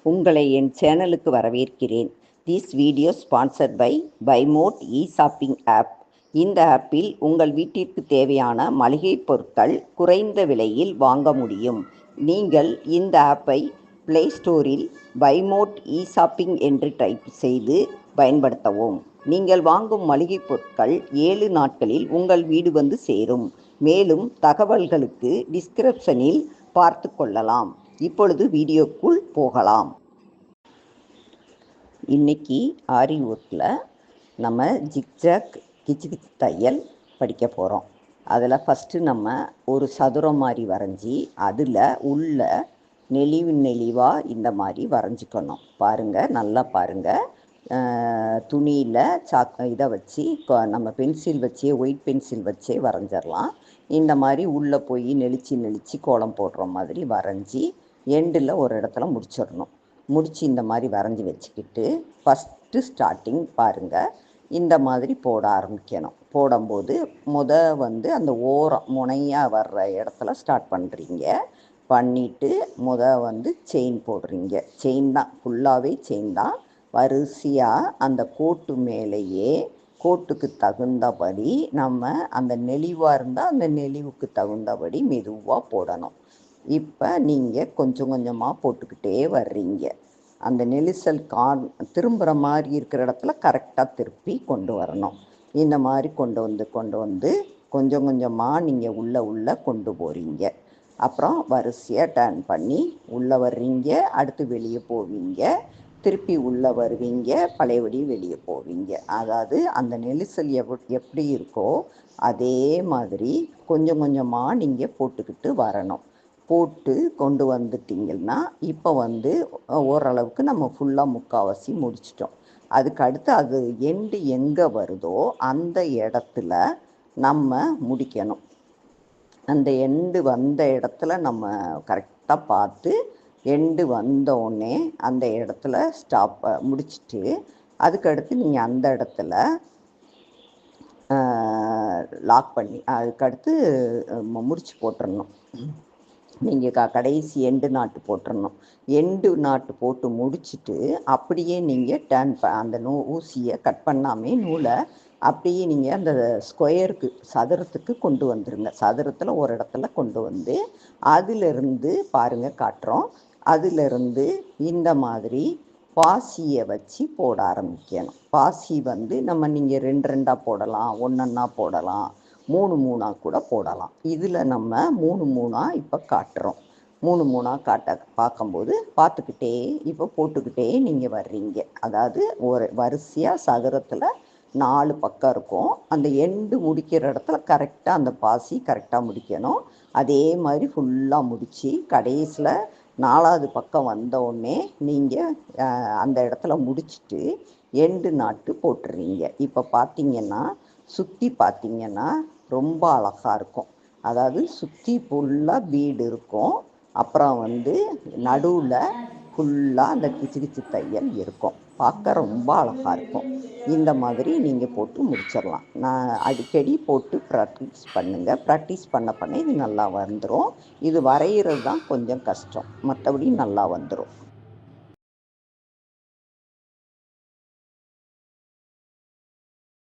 உங்களை என் சேனலுக்கு வரவேற்கிறேன். This video sponsored by Bymod e-shopping app. இந்த ஆப்பில் உங்கள் வீட்டிற்கு தேவையான மளிகை பொருட்கள் குறைந்த விலையில் வாங்க முடியும். நீங்கள் இந்த ஆப்பை பிளே ஸ்டோரில் பைமோட் இ-ஷாப்பிங் என்று டைப் செய்து பயன்படுத்தவும். நீங்கள் வாங்கும் மளிகை பொருட்கள் 7 நாட்களில் உங்கள் வீடு வந்து சேரும். மேலும் தகவல்களுக்கு டிஸ்கிரிப்ஷனில் பார்த்து கொள்ளலாம். இப்பொழுது வீடியோக்குள் போகலாம். இன்னைக்கு ஆரி ஒர்க்கில் நம்ம ஜிக்ஜாக் கிச்சு தையல் படிக்க போகிறோம். அதில் ஃபஸ்ட்டு நம்ம ஒரு சதுரம் மாதிரி வரைஞ்சி அதில் உள்ள நெளிவாக இந்த மாதிரி வரைஞ்சிக்கணும். பாருங்கள், நல்லா பாருங்கள். துணியில் இதை வச்சு நம்ம பென்சில் வச்சே, ஒயிட் பென்சில் வச்சே வரைஞ்சிடலாம். இந்த மாதிரி உள்ளே போய் நெளிச்சு கோலம் போடுற மாதிரி வரைஞ்சி எண்டில் ஒரு இடத்துல முடிச்சிடணும். முடித்து இந்த மாதிரி வரைஞ்சி வச்சுக்கிட்டு ஃபஸ்ட்டு ஸ்டார்டிங் பாருங்கள், இந்த மாதிரி போட ஆரம்பிக்கணும். போடும்போது வந்து அந்த ஓரம் முனையாக வர்ற இடத்துல ஸ்டார்ட் பண்ணுறீங்க. பண்ணிவிட்டு வந்து செயின் போடுறீங்க. செயின் தான், ஃபுல்லாகவே செயின் தான். வரிசையாக அந்த கோட்டு மேலேயே கோட்டுக்கு தகுந்தபடி நம்ம அந்த நெளிவாக இருந்தால் அந்த நெளிவுக்கு தகுந்தபடி மெதுவாக போடணும். இப்போ நீங்கள் கொஞ்சம் கொஞ்சமாக போட்டுக்கிட்டே வர்றீங்க. அந்த நெரிசல் திரும்புகிற மாதிரி இருக்கிற இடத்துல கரெக்டாக திருப்பி கொண்டு வரணும். இந்த மாதிரி கொண்டு வந்து கொஞ்சம் கொஞ்சமாக நீங்கள் உள்ளே கொண்டு போகிறீங்க. அப்புறம் வரிசையாக டர்ன் பண்ணி உள்ளே வர்றீங்க. அடுத்து வெளியே போவீங்க. திருப்பி உள்ளே வருவீங்க. பழையபடி வெளியே போவீங்க. அதாவது அந்த நெரிசல் எப்படி இருக்கோ அதே மாதிரி கொஞ்சம் கொஞ்சமாக நீங்கள் போட்டுக்கிட்டு வரணும். போட்டு கொண்டு வந்துட்டிங்கன்னா இப்போ ஓரளவுக்கு நம்ம ஃபுல்லாக முக்கால்வாசி முடிச்சிட்டோம். அதுக்கு அடுத்து அது எண்டு எங்கே வருதோ அந்த இடத்துல நம்ம முடிக்கணும். அந்த எண்டு வந்த இடத்துல நம்ம கரெக்டாக பார்த்து எண்டு வந்தோடனே அந்த இடத்துல முடிச்சுட்டு அதுக்கடுத்து நீங்கள் அந்த இடத்துல லாக் பண்ணி அதுக்கடுத்து முடிச்சு போட்டுடணும். நீங்கள் கடைசி எண்டு நாட்டு போட்டுடணும். எண்டு நாட்டு போட்டு முடிச்சுட்டு அப்படியே நீங்கள் அந்த ஊசியை கட் பண்ணாமே நூலை அப்படியே நீங்கள் அந்த ஸ்கொயருக்கு சதுரத்துக்கு கொண்டு வந்துடுங்க. சதுரத்தில் ஒரு இடத்துல கொண்டு வந்து அதிலிருந்து பாருங்கள் காட்டுறோம். அதிலிருந்து இந்த மாதிரி பாசியை வச்சு போட ஆரம்பிக்கணும். பாசி நம்ம நீங்கள் 2 போடலாம், 1 போடலாம், 3 கூட போடலாம். இதில் நம்ம 3 இப்போ காட்டுறோம். 3 பார்க்கும்போது பார்த்துக்கிட்டே இப்போ போட்டுக்கிட்டே நீங்கள் வர்றீங்க. அதாவது ஒரு வரிசையாக சதுரத்தில் 4 பக்கம் இருக்கும். அந்த எண்டு முடிக்கிற இடத்துல கரெக்டாக அந்த பாசி கரெக்டாக முடிக்கணும். அதே மாதிரி ஃபுல்லாக முடித்து கடைசியில் 4வது பக்கம் வந்தோடனே நீங்கள் அந்த இடத்துல முடிச்சுட்டு எண்டு நாட்டு போட்டுடுறீங்க. இப்போ பார்த்தீங்கன்னா சுற்றி பார்த்தீங்கன்னா ரொம்ப அழகாக இருக்கும். அதாவது சுற்றி ஃபுல்லாக பீடு இருக்கும். அப்புறம் நடுவில் ஃபுல்லாக அந்த கிச்சு தையல் இருக்கும். பார்க்க ரொம்ப அழகாக இருக்கும். இந்த மாதிரி நீங்கள் போட்டு முடிச்சிடலாம். நான் அடிக்கடி போட்டு ப்ராக்டிஸ் பண்ணுங்கள். ப்ராக்டிஸ் பண்ண இது நல்லா வந்துடும். இது வரைகிறது தான் கொஞ்சம் கஷ்டம், மற்றபடி நல்லா வந்துடும்.